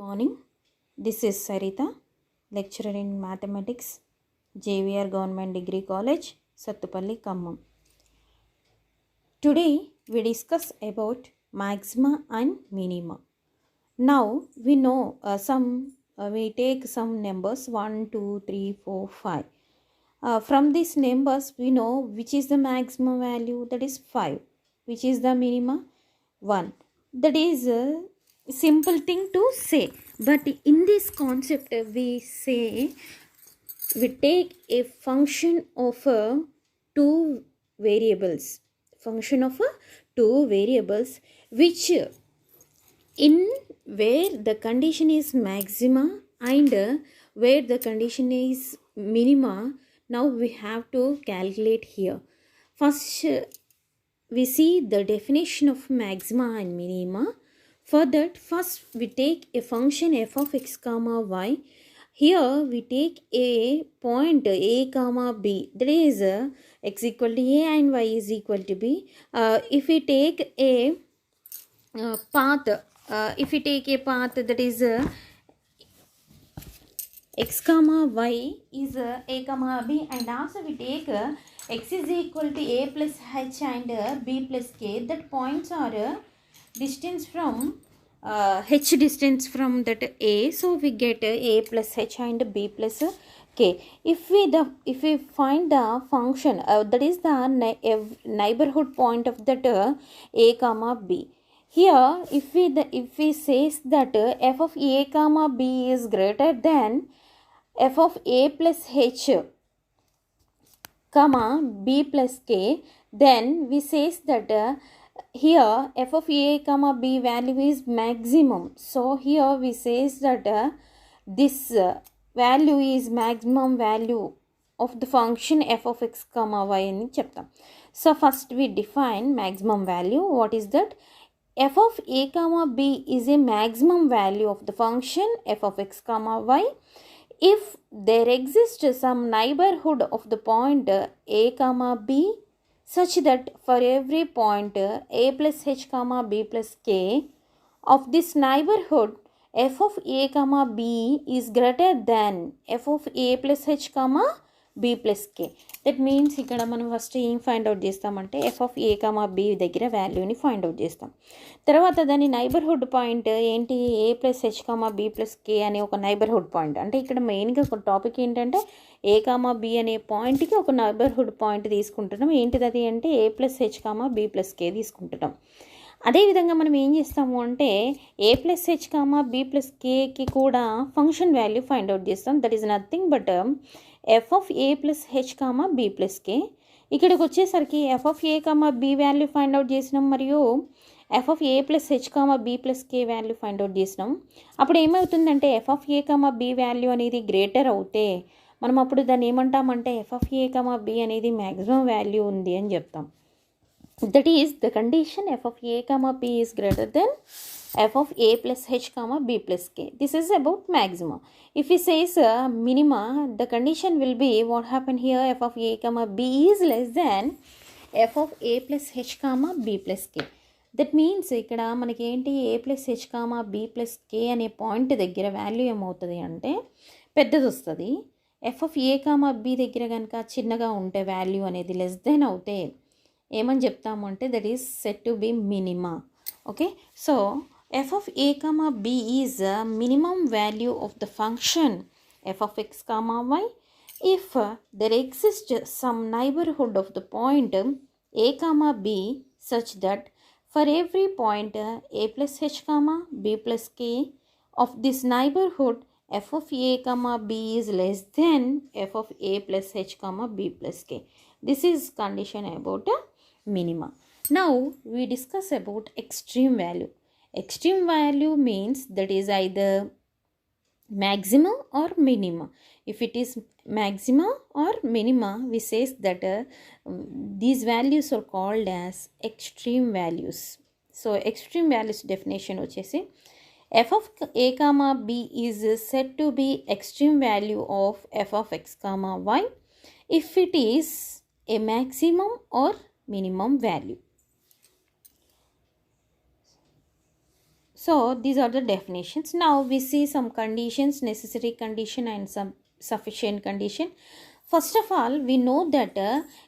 Morning. This is Sarita, lecturer in mathematics, JVR Government Degree College, Sattupalli, Khammam. Today we discuss about maxima and minima. Now we know we take some numbers 1, 2, 3, 4, 5. From these numbers we know which is the maximum value, that is 5. Which is the minima? 1. That is a simple thing to say, but in this concept we say we take a function of two variables, which in where the condition is maxima and where the condition is minima. Now we have to calculate here. First we see the definition of maxima and minima. For that, first we take a function f of x comma y. Here we take a point a comma b, that is x equal to a and y is equal to b. If we take a path, that is x comma y is a comma b, and also we take x is equal to a plus h and b plus k. That points are distance from h distance from that a, so we get a plus h and b plus k. If we find the function that is the neighborhood point of that a comma b. Here if we says that f of a comma b is greater than f of a plus h comma b plus k, then we says that here f of a comma b value is maximum. So here we says that this value is maximum value of the function f of x comma y అని చెప్తాం. So first we define maximum value. What is that? F of a comma b is a maximum value of the function f of x comma y if there exists some neighborhood of the point a comma b such that for every point a plus h comma b plus k of this neighborhood f of a comma b is greater than f of a plus h comma b plus k. That means ఇక్కడ మనం first ఏం find out చేస్తామంటే f of A comma b దగ్గర వాల్యూని find out చేస్తాం. తర్వాత దాని neighbourhood point ఏంటి, A plus H comma B plus K అనే ఒక నైబర్హుడ్ పాయింట్. అంటే ఇక్కడ మెయిన్గా ఒక టాపిక్ ఏంటంటే ఏ కామా బి అనే పాయింట్కి ఒక నైబర్హుడ్ పాయింట్ తీసుకుంటున్నాం. ఏంటిది అది అంటే A plus H comma B plus K తీసుకుంటున్నాం. అదేవిధంగా మనం ఏం చేస్తాము అంటే A plus H comma B plus కేకి కూడా ఫంక్షన్ వాల్యూ ఫైండ్ అవుట్ చేస్తాం. That is nothing but F of A plus H comma B plus K. ఇక్కడికి వచ్చేసరికి F of A comma B value find out చేసినాం మరియు F of A plus H comma B plus K value find out చేసినాం. అప్పుడు ఏమవుతుందంటే F of A comma B value అనేది greater అవుతే మనం అప్పుడు దాన్ని ఏమంటామంటే f of A comma b అనేది మ్యాక్సిమం వాల్యూ ఉంది అని చెప్తాం. That is the condition f of a comma b is greater than f of a plus h comma b plus k. This is about maxima. If we says minima, the condition will be what happened here, f of a comma b is less than f of a plus h comma b plus k. That means ఇక్కడ మనకి ఏంటి a plus h comma b plus k అనే point దగ్గర value ఏమవుతుంది అంటే పెద్దది వస్తుంది. f of a comma b దగ్గర కనుక చిన్నగా ఉంటే వాల్యూ అనేది లెస్ దెన్ అవుతే ఏమని చెప్తాము అంటే that is set to be minima. Okay, so f of A comma b is minimum value of the function f of x comma y if there exist some neighbourhood of the point a comma b such that for every point a plus H comma B plus k of this neighbourhood f of A comma b is less than f of A plus H comma B plus K. This is condition about minima. Now we discuss about extreme value. Extreme value means that is either maximum or minima. If it is maxima or minima, we says that these values are called as extreme values. So extreme values definition వచ్చేసి f of a comma b is said to be extreme value of f of x comma y if it is a maximum or minimum value. So these are the definitions. Now we see some conditions, necessary condition and some sufficient condition. First of all, we know that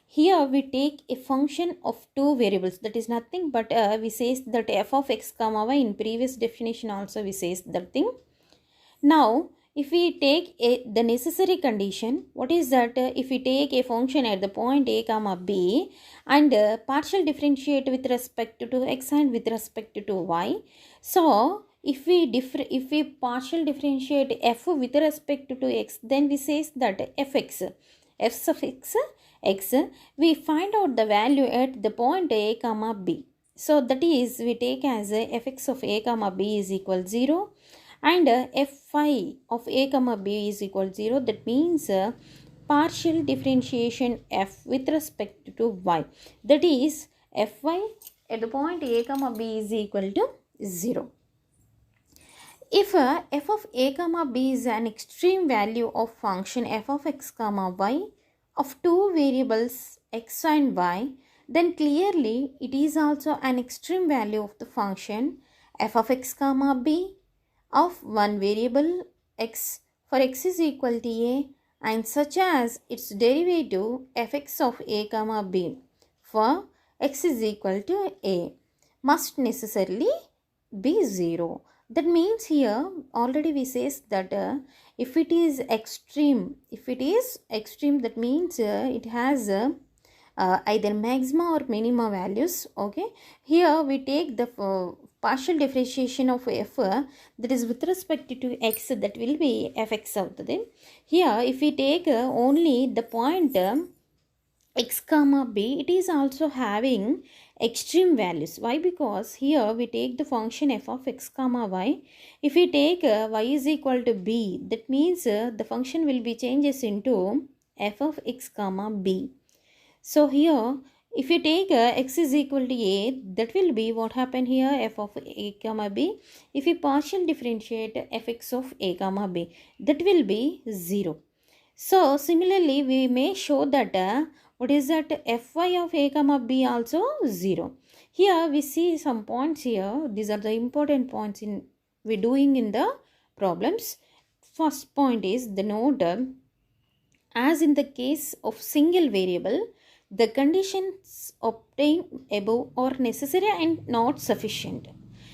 here we take a function of two variables, that is nothing but we says that f of x comma y. In previous definition also we says that thing. Now if we take the necessary condition, what is that? If we take a function at the point a comma b and partial differentiate with respect to x and with respect to y. So if we partial differentiate f with respect to x, then we says that f suffix x, we find out the value at the point a comma b. So that is, we take as fx of a comma b is equal 0 and fy of a comma b is equal 0. That means partial differentiation f with respect to y, that is fy at the point a comma b is equal to 0. If f of a comma b is an extreme value of function f of x comma y of two variables x and y, then clearly it is also an extreme value of the function f of x comma b of one variable x for x is equal to a, and such as its derivative fx of a comma b for x is equal to a must necessarily be 0. That means here already we says that if it is extreme, that means it has either maxima or minima values. Okay, here we take the partial differentiation of f that is with respect to x, that will be fx out there. Here if we take only the point x comma b, it is also having extreme values. Why? Because here we take the function f of x comma y. If we take y is equal to b, that means the function will be changes into f of x comma b. So here if you take x is equal to a, that will be what happened here, f of a comma b. If we partial differentiate fx of a comma b, that will be 0. So similarly we may show that what is that, fy of a comma b also 0. Here we see some points here. These are the important points in we doing in the problems. First point is the note, as in the case of single variable, the conditions obtained above are necessary and not sufficient.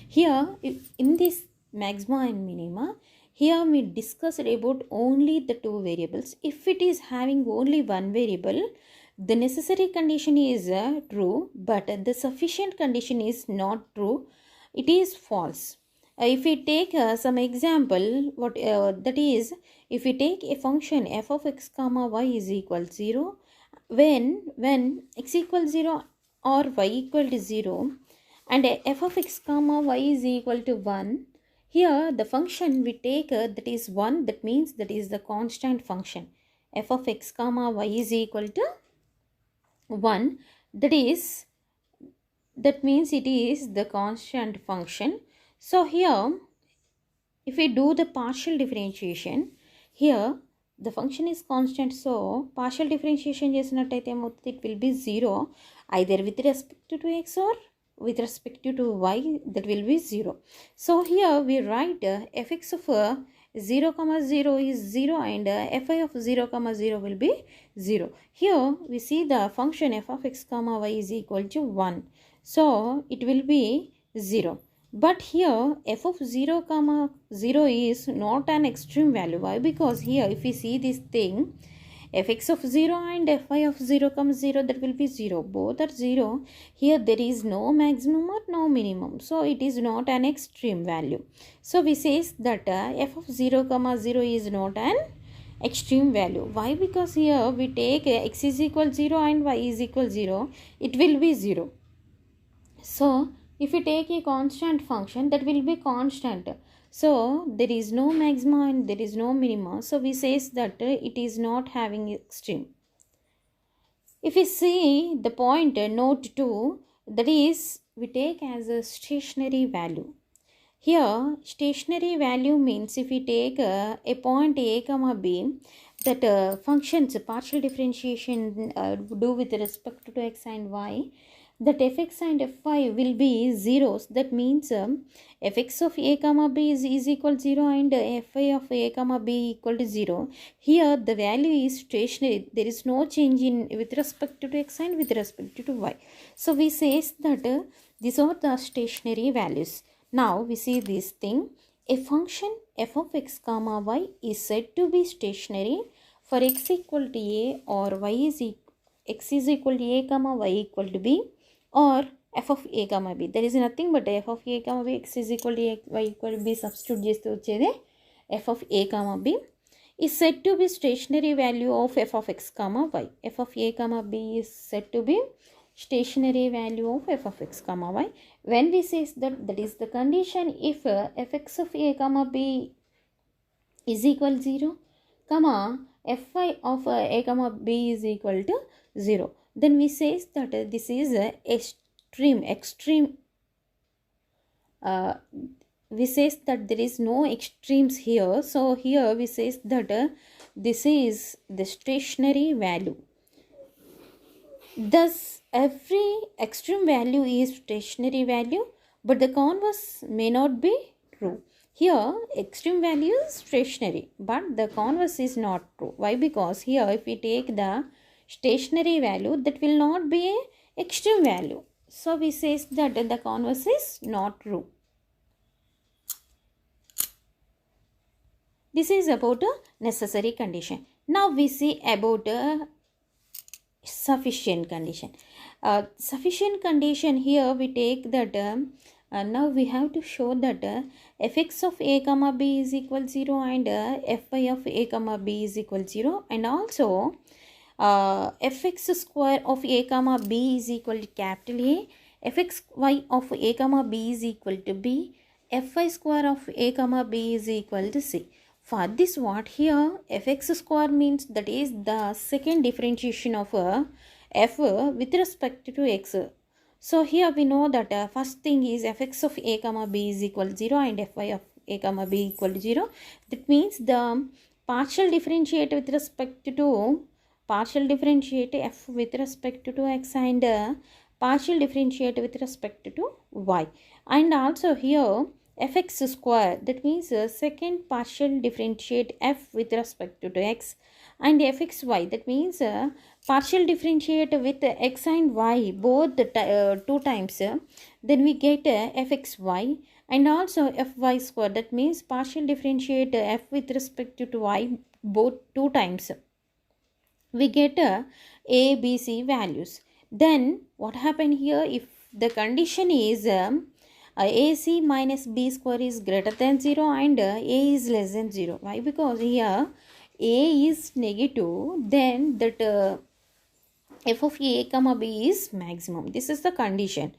Here in this maxima and minima, here we discussed about only the two variables. If it is having only one variable, the necessary condition is true, but the sufficient condition is not true. It is false. If we take some example, what that is, if we take a function f of x comma y is equal 0, when x equals 0 or y equal to 0 and f of x comma y is equal to 1, here the function we take that is 1, that means that is the constant function. F of x comma y is equal to 1, that means it is the constant function. So here if we do the partial differentiation, here the function is constant, so partial differentiation చేసినట్టయితే it will be 0 either with respect to x or with respect to y, that will be 0. So here we write fx of 0 comma 0 is 0 and fy of 0 comma 0 will be 0. Here we see the function f of x comma y is equal to 1, so it will be 0. But here f of 0 comma 0 is not an extreme value. Why? Because here if we see this thing, fx of 0 and fy of 0 comma 0, that will be 0. Both are 0. Here there is no maximum or no minimum, so it is not an extreme value. So we says that f of 0 comma 0 is not an extreme value. Why? Because here we take x is equal 0 and y is equal 0, it will be 0. So if we take a constant function, that will be constant. So there is no maxima and there is no minima. So we says that it is not having extreme. If we see the point note 2, that is we take as a stationary value. Here stationary value means if we take a point a comma b, that functions partial differentiation do with respect to x and y, that fx and fy will be zeros. That means fx of a comma b is equal to 0 and fi of a comma b equal to 0, here the value is stationary. There is no change in with respect to x and with respect to y. So we say that these are the stationary values. Now we see this thing. A function f of x comma y is said to be stationary for x equal to a or x is equal to a comma y equal to b, or f of a comma b. There is nothing but f of a comma b, x is equal to a, y equal to b substitute చేస్తే వచ్చేదే f of a comma b is said to be stationary value of f of x comma y. F of a comma b is said to be stationary value of f of x comma y. When we say that is the condition if fx of a comma b is equal to 0, comma fy of a comma b is equal to 0, then we say that this is extreme we say that there is no extremes here. So here we say that this is the stationary value. Thus every extreme value is stationary value, but the converse may not be true. Here extreme value is stationary, but the converse is not true. Why? Because here if we take the stationary value, that will not be a extreme value. So we say that the converse is not true. This is about a necessary condition. Now we see about a sufficient condition. Sufficient condition, here we take that now we have to show that fx of a comma b is equal to 0 and fy of a comma b is equal to 0, and also fx square of a comma b is equal to capital A, fxy of a comma b is equal to b, fy square of a comma b is equal to c. For this, what here fx square means that is the second differentiation of f with respect to x. So here we know that first thing is fx of a comma b is equal to 0 and fy of a comma b equal to 0. That means the partial differentiate with respect to f with respect to x and partial differentiate with respect to y. And also here fx square, that means second partial differentiate f with respect to x, and fxy, that means partial differentiate with x and y both two times, then we get fxy, and also fy square, that means partial differentiate f with respect to y both two times, we get a b c values. Then what happened here, if the condition is ac minus b square is greater than 0 and a is less than 0. Why? Because here a is negative, then that f of a comma b is maximum. This is the condition.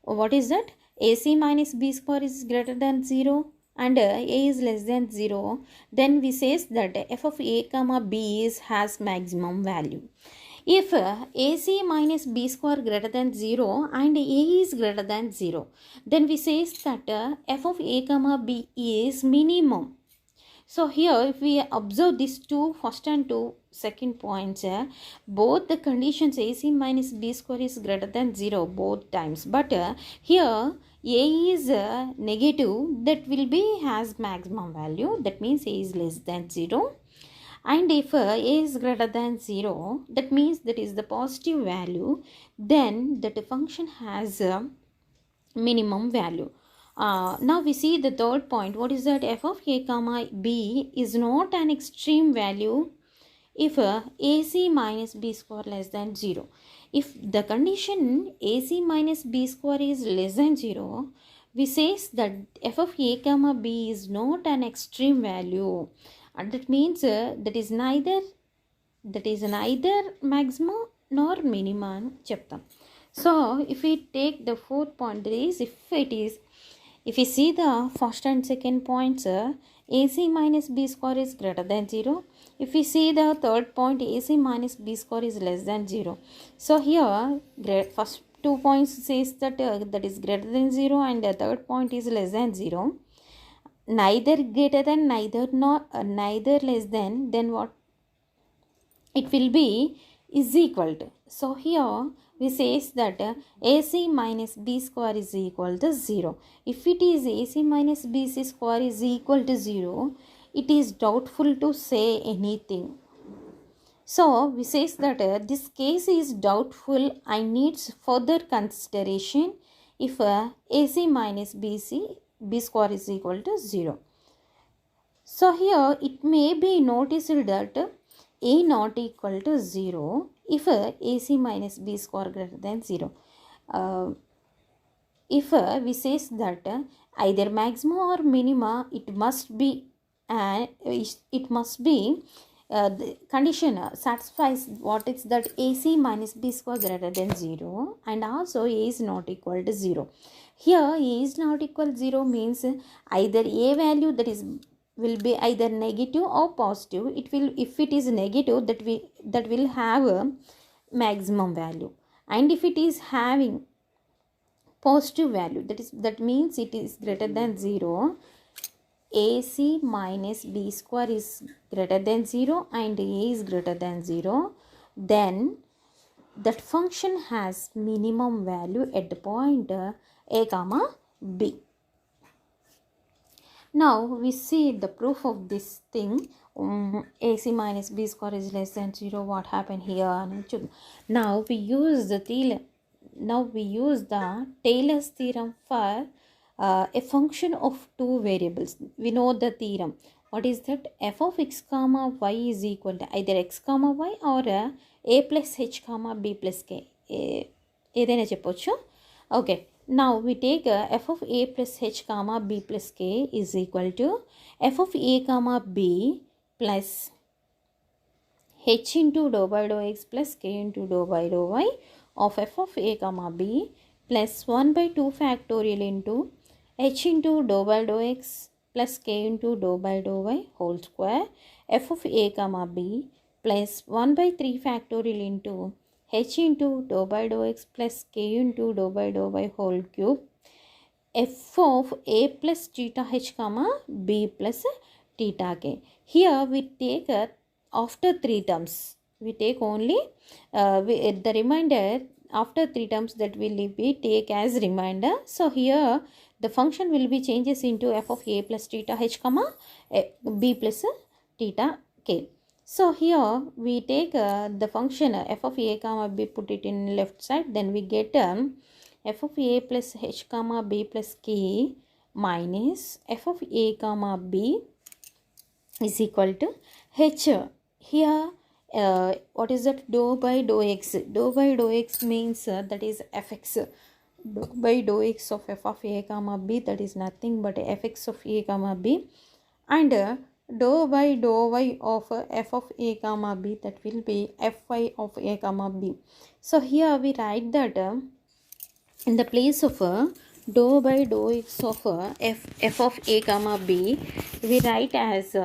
What is that? ac minus b square is greater than 0 and a is less than 0. Then we say that f of a comma b has maximum value. If ac minus b square greater than 0 and a is greater than 0, then we say that f of a comma b is minimum. So here if we observe these two first and two second points, both the conditions ac minus b square is greater than 0 both times, but here a is negative, that will be has maximum value, that means a is less than 0. And if a is greater than 0, that means that is the positive value, then that function has a minimum value. Now we see the third point. What is that? F of a comma b is not an extreme value if ac minus b square less than 0. If the condition ac minus b square is less than 0, we say that f of a comma b is not an extreme value, and that means that is neither maximum nor minimum cheptam. So if we take the fourth point, that is if we see the first and second points, ac minus b square is greater than 0. If we see the third point, ac minus b square is less than 0. So here first 2 points says that that is greater than 0 and the third point is less than 0. Neither greater than, neither less than, then what it will be is equal to. So here we says that AC minus B square is equal to 0. If it is AC minus BC square is equal to 0, it is doubtful to say anything. So we says that this case is doubtful and needs further consideration if AC minus BC B square is equal to 0. So here it may be noticed that A not equal to 0 if AC minus B square greater than 0. If we says that either maxima or minima, it must be the condition satisfies what is that AC minus B square greater than 0, and also A is not equal to 0. Here A is not equal to 0 means either A value that is will be either negative or positive. It will, if it is negative, that will have a maximum value, and if it is having positive value, that means it is greater than 0, AC minus B square is greater than 0 and A is greater than 0, then that function has minimum value at the point A comma B. Now we see the proof of this thing. AC minus B square is less than 0. What happened here? Now we use the Taylor's theorem for a function of two variables. We know the theorem. What is that? F of x comma y is equal to either x comma y or a plus h comma b plus k. ఏదైనా చెప్పొచ్చు. Okay. Now we take f of a plus h comma b plus k is equal to f of a comma b plus h into dou by dou x plus k into dou by dou y of f of a comma b plus 1 by 2 factorial into h into dou by dou x plus k into dou by dou y whole square f of a comma b plus 1 by 3 factorial into h into dou by dou x plus k into dou by dou y whole cube f of a plus theta h comma b plus theta k. Here we take after 3 terms. We take only the remainder after 3 terms that will be take as remainder. So here the function will be changes into f of a plus theta h comma b plus theta k. So here we take the function f of a comma b, put it in left side, then we get f of a plus h comma b plus k minus f of a comma b is equal to h. Here what is that? Dou by dou x. Dou by dou x means that is fx. Dou by dou x of f of a comma b, that is nothing but fx of a comma b, and dou by dou y of f of a comma b, that will be fy of a comma b. So here we write that in the place of dou by dou x of f of a comma b, we write as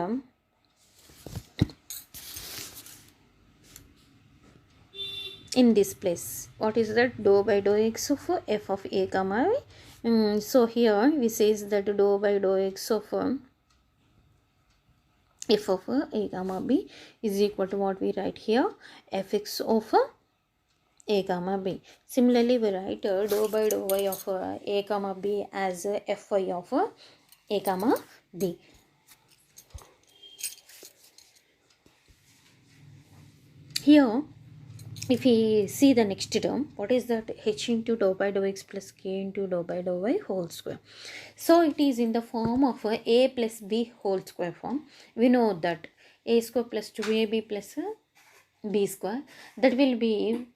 in this place. What is that? Dou by dou x of f of a comma b. So here we says that dou by dou x of f of a comma b is equal to what we write here, fx of a comma b. Similarly we write dou by dou y of a comma b as fy of a comma b. Here if we see the next term, what is that? H into dou by dou x plus k into dou by dou y whole square. So it is in the form of a plus b whole square form. We know that a square plus 2ab plus b square, that will be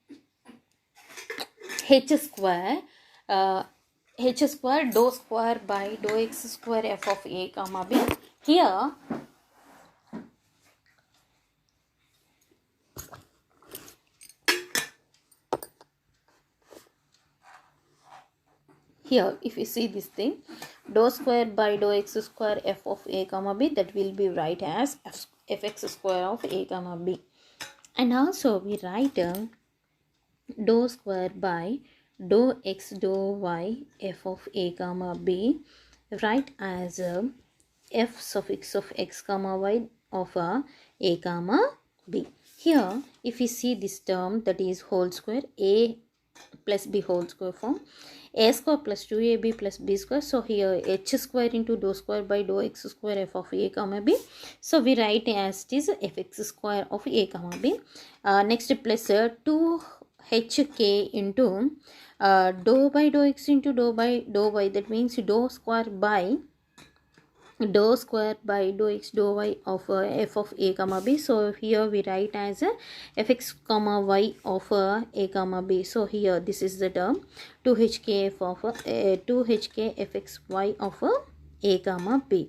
h square dou square by dou x square f of a comma b. Here if you see this thing, dou square by dou x square f of a comma b, that will be write as fx square of a comma b. And also we write dou square by dou x dou y f of a comma b, write as f suffix of x comma y of a comma b. Here, if we see this term, that is whole square, a plus b whole square form, a square plus 2ab plus b square. So here h square into dou square by dou x square f of a comma b. So we write as it is fx square of a comma b. Next plus 2hk into dou by dou x into dou by dou y. That means dou square by dou square by dou x dou y of f of a comma b. So here we write as fx comma y of a comma b. So here this is the term 2hk f of 2hk fx y of a comma b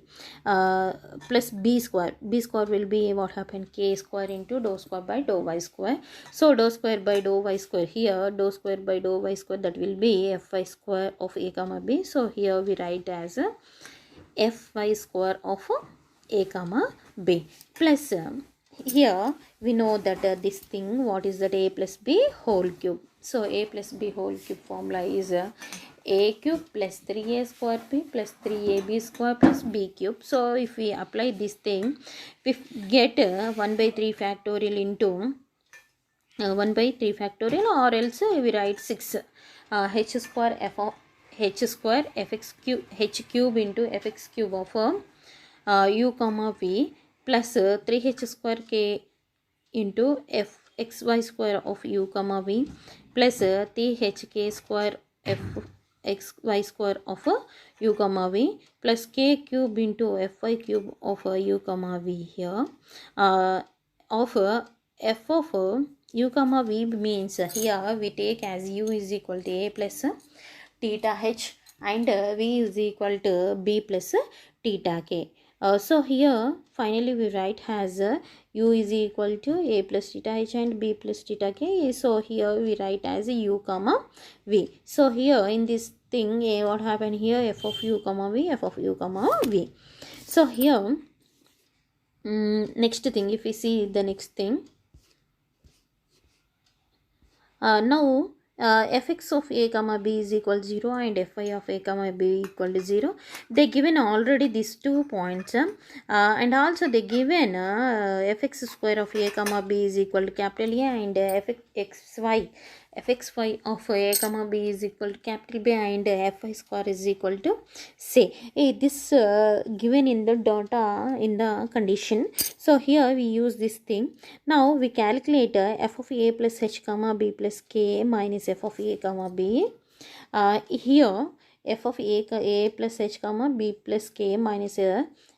plus b square. B square will be what happened, k square into dou square by dou y square. So dou square by dou y square, here dou square by dou y square, that will be fy square of a comma b. So here we write as fy square of a comma b plus here we know that this thing, what is that, a plus b whole cube. So a plus b whole cube formula is a cube plus 3a square b plus 3ab square plus b cube. So if we apply this thing, we get 1 by 3 factorial into 1 by 3 factorial, or else we write 6 h square f of h square fx cube h cube into fx cube of u comma v plus 3h square k into f xy square of u comma v plus 3hk square f xy square of u comma v plus k cube into fy cube of u comma v. Here of f of u comma v means here we take as u is equal to a plus theta h and v is equal to b plus theta k. So here finally we write as u is equal to a plus theta h and b plus theta k. So here we write as u comma v. So here in this thing, what happened here, f of u comma v, f of u comma v. So here next thing, if we see the next thing, now fx of a comma b is equal to 0 and fy of a comma b equal to 0. They given already these 2 points and also they given fx square of a comma b is equal to capital A and fxy of a comma b is equal to capital B and fy square is equal to say this given in the data in the condition. So here we use this thing. Now we calculate f of a plus h comma b plus k minus f of a comma b. Here f of a plus h comma b plus k minus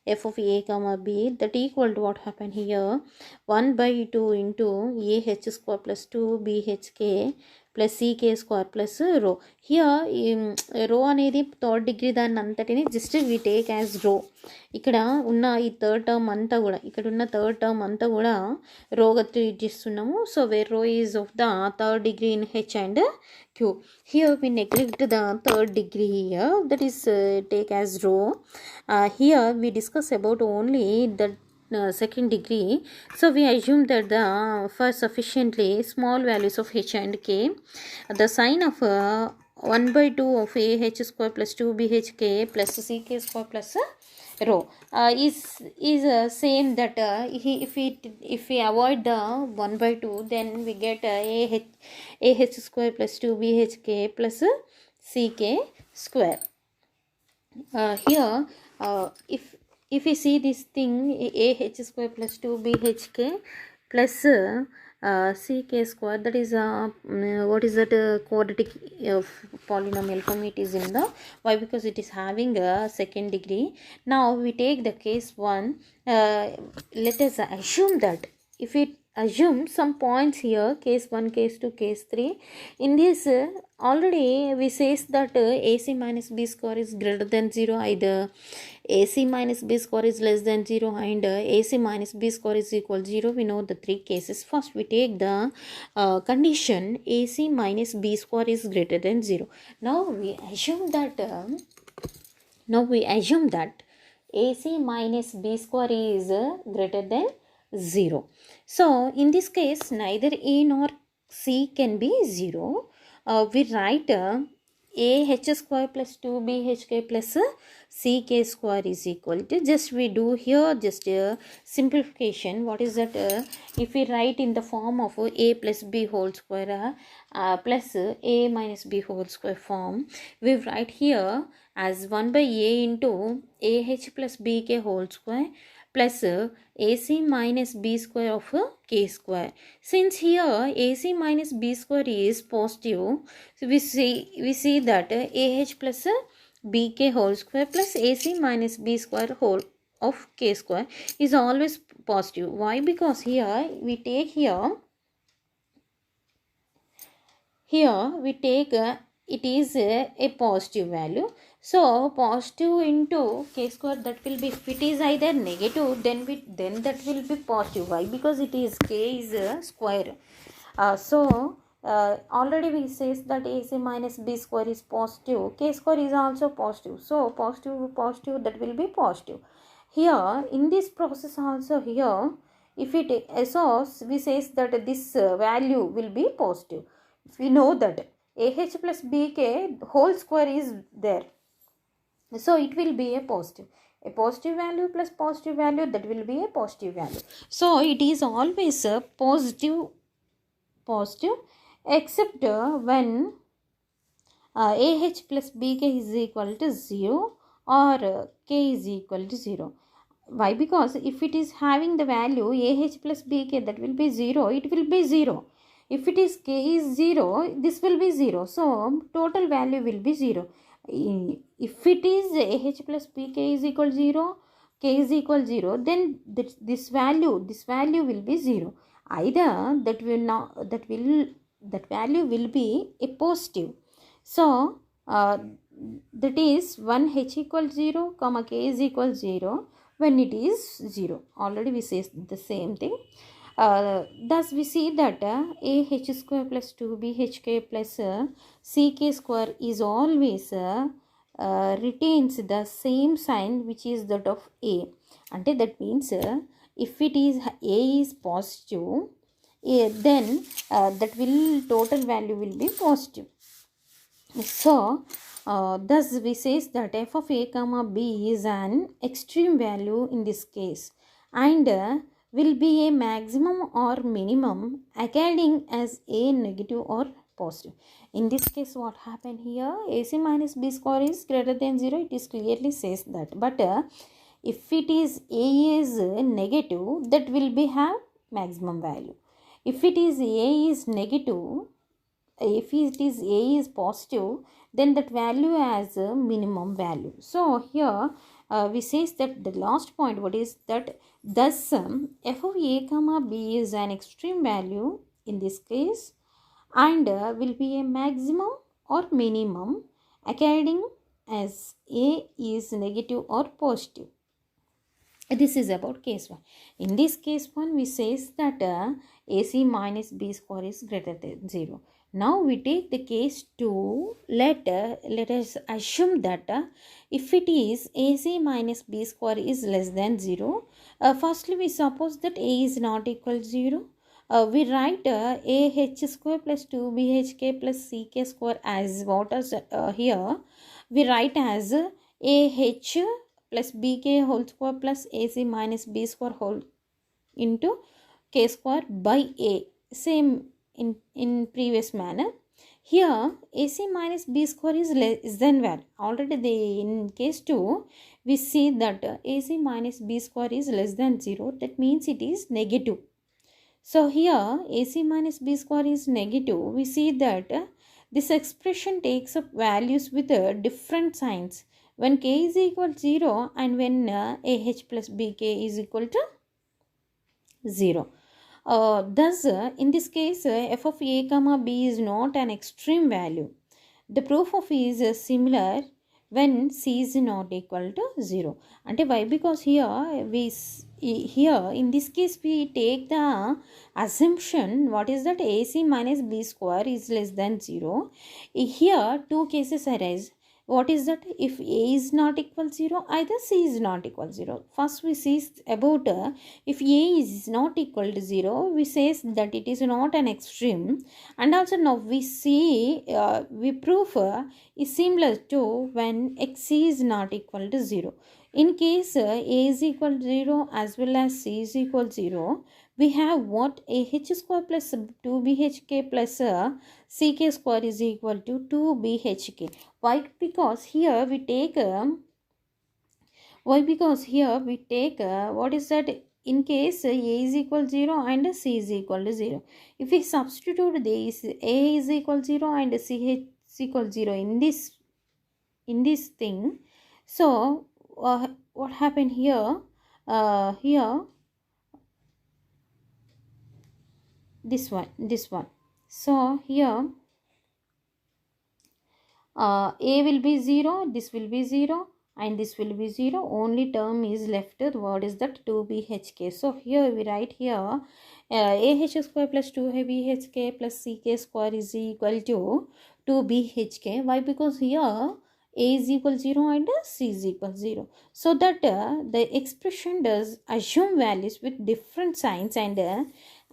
f of a comma b, that equal to what happened here, 1 by 2 into a h square plus 2 b h k plus ck square plus rho. Here rho అనేది third degree దాన్ని అంతటిని just we take as రో. ఇక్కడ ఉన్న ఈ third term అంతా కూడా, ఇక్కడ ఉన్న థర్డ్ టర్మ్ అంతా కూడా రోగా ట్రీట్ చేస్తున్నాము. So where rho is of the third degree in h and q. Here we neglect the third degree here, that is take as rho. Here we discuss about only the second degree. So we assume that for sufficiently small values of h and k, the sign of 1 by 2 of a h square plus 2 b h k plus ck square plus rho is same that if we avoid the 1 by 2, then we get a h square plus 2 b h k plus ck square. Here if we see this thing, a h square plus 2 b h k plus ck square, that is what is that quadratic polynomial form it is in the, why, because it is having a second degree. Now we take the case 1. Let us assume that if it assume some points here, case 1, case 2, case 3, in this already we says that ac minus b square is greater than 0, either ac minus b square is less than 0 and ac minus b square is equal to 0. We know the 3 cases. First we take the condition ac minus b square is greater than 0. Now we assume that ac minus b square is greater than 0. So in this case neither a nor c can be 0. We write a h square plus 2 b h k plus ck square is equal to, just we do here just a simplification. What is that? If we write in the form of a plus b whole square plus a minus b whole square form, we write here as 1 by a into ah plus bk whole square plus ac minus b square of k square. Since here ac minus b square is positive, so we see that ah plus bk whole square plus ac minus b square whole of k square is always positive. Why? Because here we take it is a positive value. So positive into k square, that will be, if it is either negative, then that will be positive. Why? Because it is k is a square. Already we says that ac minus b square is positive, k square is also positive. So positive, that will be positive. Here in this process also, here if it so we says that this value will be positive. We know that ah plus bk whole square is there, so it will be a positive value plus positive value, that will be a positive value. So it is always a positive except when ah plus bk is equal to 0 or k is equal to 0. Why? Because if it is having the value ah plus bk, that will be 0, it will be 0. If it is k is 0, this will be 0. So total value will be 0. If it is ah plus bk is equal to 0, k is equal to 0, then this value will be 0. Either that value will be a positive. So that is 1 h equal 0 comma k is equal 0 when it is 0. Already we say the same thing. Thus we see that ah square plus 2bhk plus ck square is always retains the same sign, which is that of a. And that means if it is a is positive, then that will total value will be positive. So thus we says that f of a comma b is an extreme value in this case, and will be a maximum or minimum according as a negative or positive. In this case, what happened here? AC minus b square is greater than 0. It is clearly says that. But if it is a is negative, that will be have maximum value. If it is a is negative, if it is a is positive, then that value has a minimum value. So here we says that the last point, what is that? Thus f of a comma b is an extreme value in this case, and will be a maximum or minimum according as a is negative or positive. This is about case 1. In this case 1, we says that ac minus b square is greater than 0. Now we take the case 2. Let us assume that if it is ac minus b square is less than 0, firstly we suppose that a is not equal to 0. We write ah square plus 2bhk plus ck square as what is here we write as ah plus bk whole square plus ac minus b square whole into k square by a, same in previous manner. Here ac minus b square is less than value. Already in case 2 we see that ac minus b square is less than 0. That means it is negative. So here ac minus b square is negative. We see that this expression takes up values with different signs when k is equal to 0 and when ah plus bk is equal to 0. Thus in this case f of a comma b is not an extreme value. The proof of is similar when c is not equal to 0. And why? Because here in this case we take the assumption, what is that? ac minus b square is less than 0. Here two cases arise. what is that? If A is not equal 0, either C is not equal 0. First we see about if A is not equal to 0, we say that it is not an extreme. And also now we see we prove is similar to when X is not equal to 0. In case A is equal to 0 as well as C is equal to 0, we have what? AH square plus 2BHK plus CK square is equal to 2BHK. Why? Because here we take what is that? In case A is equal to 0 and C is equal to 0, if we substitute this A is equal to 0 and C is equal to 0 in this thing, so what happened here? Here this one. So here A will be 0, this will be 0, and this will be 0. Only term is left. What is that? 2BHK. So here we write here AH square plus 2BHK plus CK square is equal to 2BHK. Why? Because here A is equal 0 and C is equal 0. So that the expression does assume values with different signs, and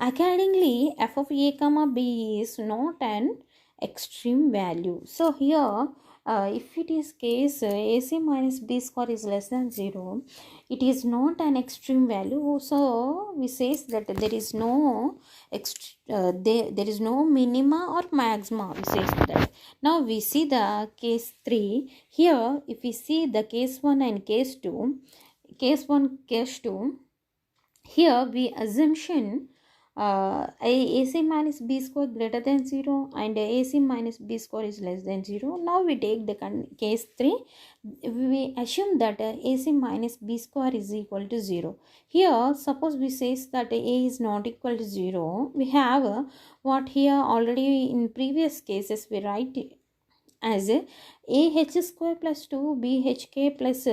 accordingly f of A comma B is not an extreme value. So here if it is case AC minus B square is less than 0, it is not an extreme value. So we says that there is no there is no minima or maxima, we says that. Now we see the case 3. Here if we see the case 1 and case 2, case 2, here we assumption AC minus B square greater than 0 and AC minus B square is less than 0. Now we take the case 3. We assume that AC minus B square is equal to 0. Here suppose we says that A is not equal to 0. We have what here already in previous cases we write as AH square plus 2BHK plus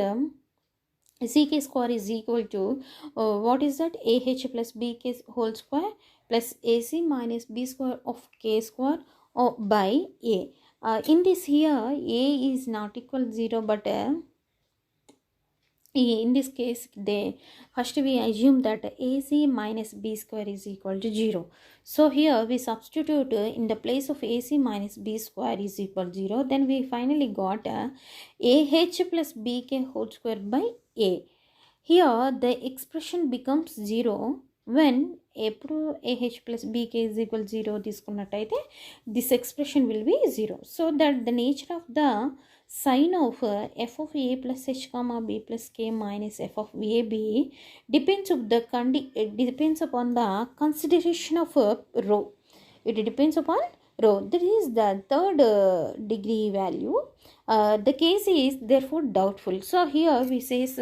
CK square is equal to what is that? AH plus BK whole square plus AC minus B square of K square by A. In this here A is not equal to 0, but in this case first we assume that AC minus B square is equal to 0. So here we substitute in the place of AC minus B square is equal to 0. Then we finally got AH plus BK whole square by A. Here the expression becomes 0 when AH plus BK is equal to 0 తీసుకున్నట్టయితే this expression will be 0. So that the nature of the sign of f of A plus h comma B plus K minus f of AB depends upon the consideration of rho. It depends upon rho. That is the third degree value. The case is therefore doubtful. So here we says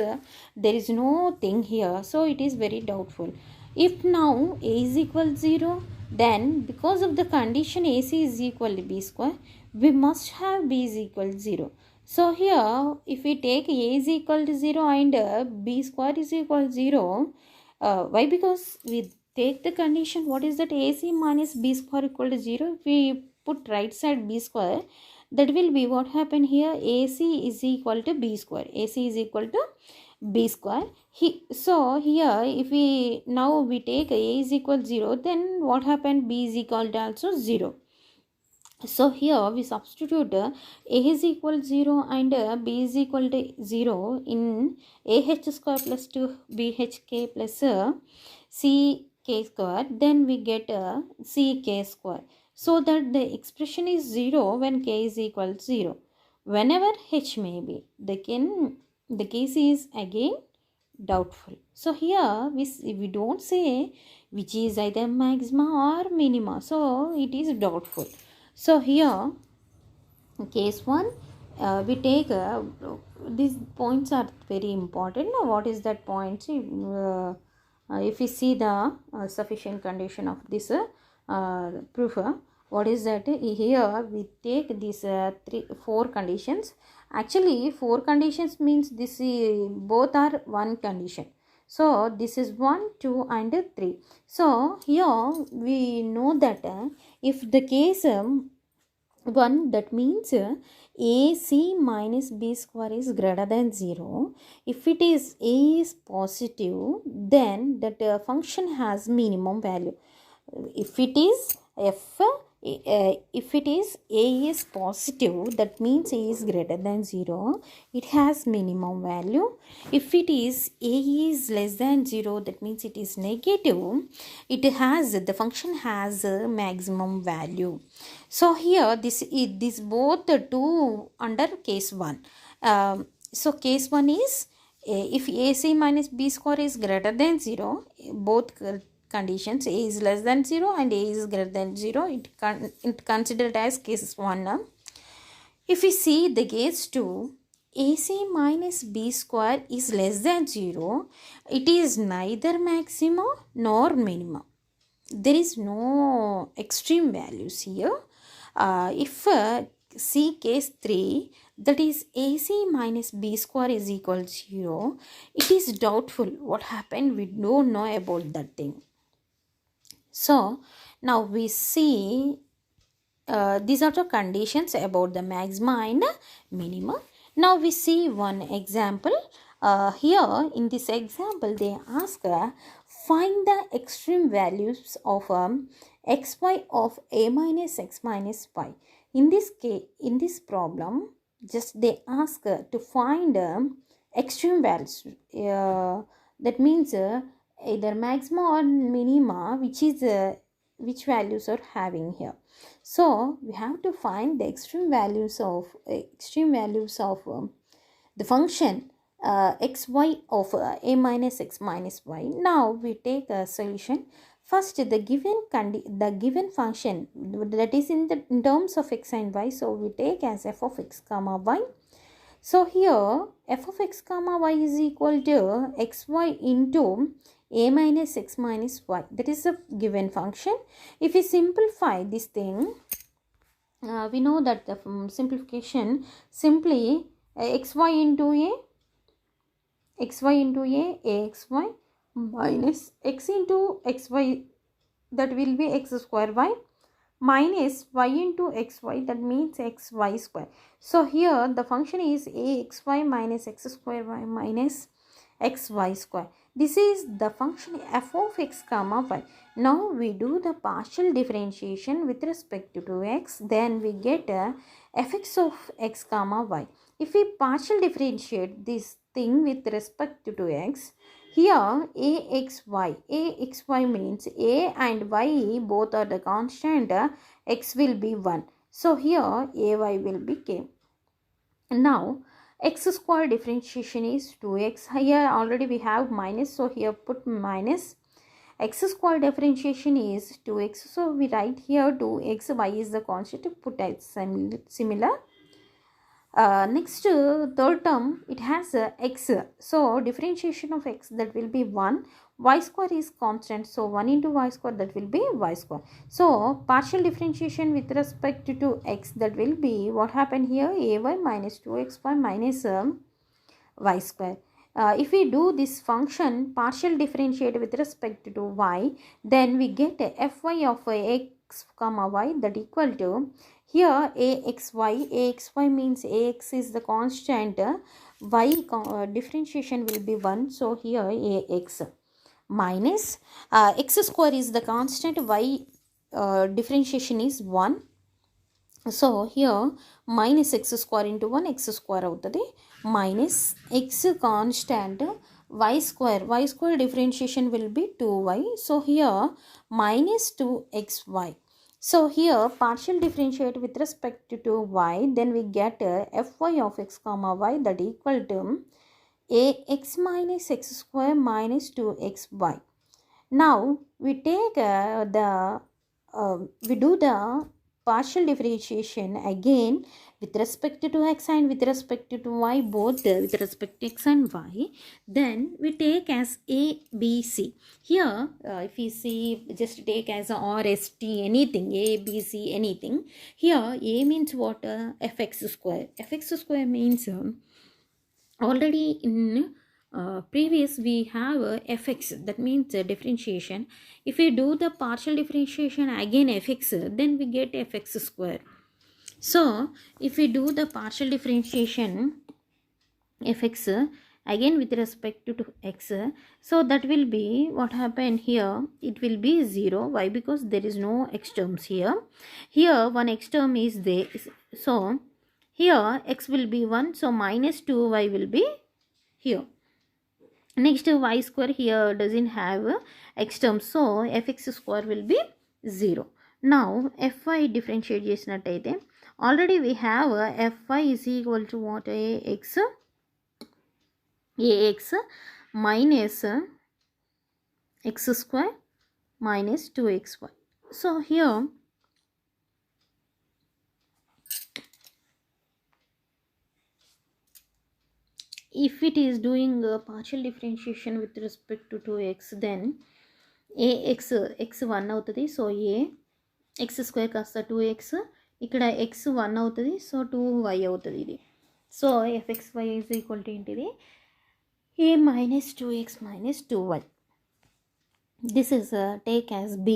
there is no thing here, so it is very doubtful. If now A is equal to 0, then because of the condition AC is equal to B square, we must have B is equal to 0. So here if we take A is equal to 0 and B square is equal to 0, why? Because we take the condition what is that? AC minus B square equal to 0. If we put right side B square, that will be what happened here? AC is equal to B square. AC is equal to B square. So here if we now we take A is equal to 0, then what happened? B is equal to also 0. So here we substitute A is equal to 0 and B is equal to 0 in AH square plus 2BHK plus CK square. Then we get CK square. So that the expression is 0 when K is equal to 0. Whenever H may be, the case is again doubtful. So here we don't say which is either maxima or minima. So it is doubtful. So here case 1 we take these points are very important. Now what is that point? If we see the sufficient condition of this proof, what is that? Here we take these 4 conditions. Actually 4 conditions means this both are one condition. So this is 1, 2 and 3. So here we know that if the case 1, that means AC minus B square is greater than 0. If it is A is positive, then that function has minimum value. If it is if it is A is positive, that means A is greater than 0, it has minimum value. If it is A is less than 0, that means it is negative, the function has a maximum value. So here this both the two under case 1. So case 1 is if AC minus B square is greater than 0, both conditions, A is less than 0 and A is greater than 0, it considered as case 1. If we see the case 2, AC minus B square is less than 0, it is neither maximum nor minimum. There is no extreme values here. If see case 3, that is AC minus B square is equal to 0, it is doubtful what happened, we don't know about that thing. So now we see these are the conditions about the maxima and minima. Now we see one example. Here in this example they ask find the extreme values of xy of a minus x minus y. In this case, in this problem, just they ask to find extreme values. That means either maxima or minima, which values are having here. So we have to find the extreme values of the function xy of a minus x minus y. Now we take a solution. First, the given function, that is in terms of x and y, so we take as f of x comma y. So here f of x comma y is equal to xy into a minus x minus y. That is a given function. If we simplify this thing, we know that the simplification simply xy into a axy minus x into xy, that will be x square y, minus y into xy, that means xy square. So here the function is axy minus x square y minus xy square. This is the function f of x comma y. Now we do the partial differentiation with respect to x, then we get fx of x comma y. If we partial differentiate this thing with respect to x, here axy means a and y both are the constant, x will be 1. So here ay will be k. Now x square differentiation is 2x. Here already we have minus, so here put minus. X square differentiation is 2x, so we write here 2x, y is the constant, put as similar. Next third term, it has x, so differentiation of x, that will be 1. Y square is constant, so 1 into y square, that will be y square. So partial differentiation with respect to x, that will be what happened here, ay minus 2xy minus y square. If we do this function partial differentiate with respect to y, then we get fy of x comma y, that equal to here axy means ax is the constant, y differentiation will be 1, so here ax minus x square is the constant, y differentiation is 1. So here minus x square into 1 x square avutadi, minus x constant, y square differentiation will be 2y. So here minus 2xy. So here partial differentiate with respect to y, then we get fy of x comma y, that equal to ax minus x square minus 2xy. Now we take we do the partial differentiation again with respect to x and with respect to y, both with respect to x and y. Then we take as a, b, c. Here if we see, just take as a or, s, t, anything, a, b, c, anything. Here a means what, fx square. Fx square means already in previous we have fx, that means differentiation. If we do the partial differentiation again fx, then we get fx square. So if we do the partial differentiation fx again with respect to x, so that will be what happened here, it will be 0. Why? Because there is no x terms here. Here one x term is there, so here x will be 1, so minus 2y will be here. Next y square here doesn't have x term, so fx square will be 0. Now fy differentiate చేసినట్టయితే already we have fy is equal to what? ax minus x square minus 2xy. So here if it is doing a partial differentiation with respect to 2x, then ax x 1 అవుతుంది, so a x square కాస్త 2x, ఇక్కడ x 1 అవుతుంది, so 2y అవుతుంది ఇది. So fxy is equal to ఏంటిది? a minus 2x minus 2y. This is take as b.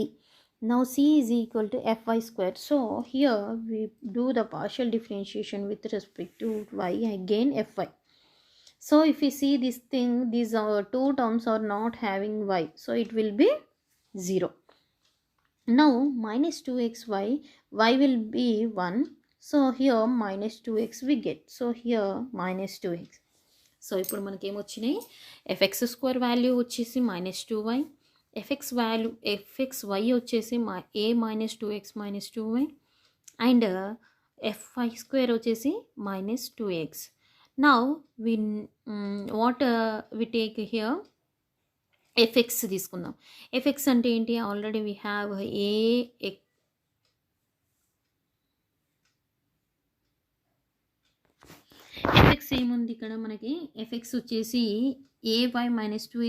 Now c is equal to fy square. So here we do the partial differentiation with respect to y, again fy. So if you see this thing, these two terms are not having y, so it will be 0. Now minus 2xy, y will be 1, so here minus 2x we get, so here minus 2x. So ఇప్పుడు మనకి ఏమొచ్చినాయి? F x square value వచ్చేసి minus 2y, f x y వచ్చేసి a minus 2x minus 2y, and f i square వచ్చేసి minus 2x. Now we what we take here, fx తీసుకుందాం. fx అంటే ఏంటి? Already we have fx ఏముంది ఇక్కడ మనకి? fx వచ్చేసి ay minus 2